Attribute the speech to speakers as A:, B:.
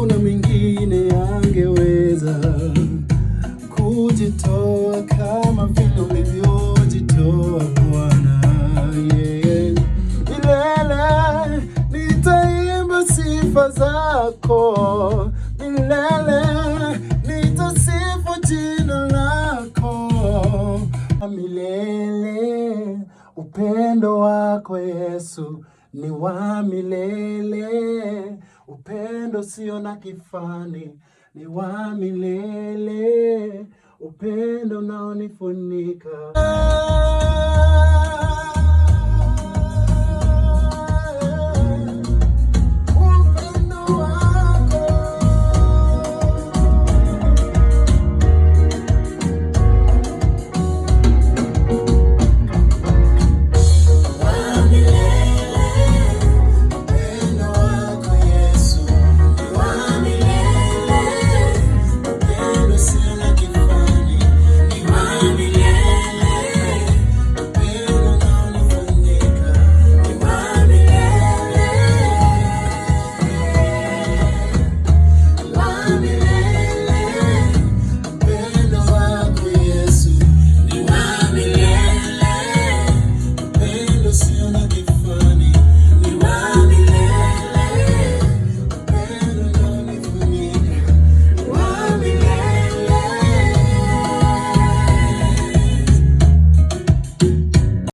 A: hakuna mwingine angeweza kujitoa kama vile ulivyojitoa Bwana. Milele nitaimba sifa zako, milele nitasifu jina lako. Milele upendo wako Yesu ni wa milele, upendo sio na kifani, ni wa milele, upendo unaonifunika.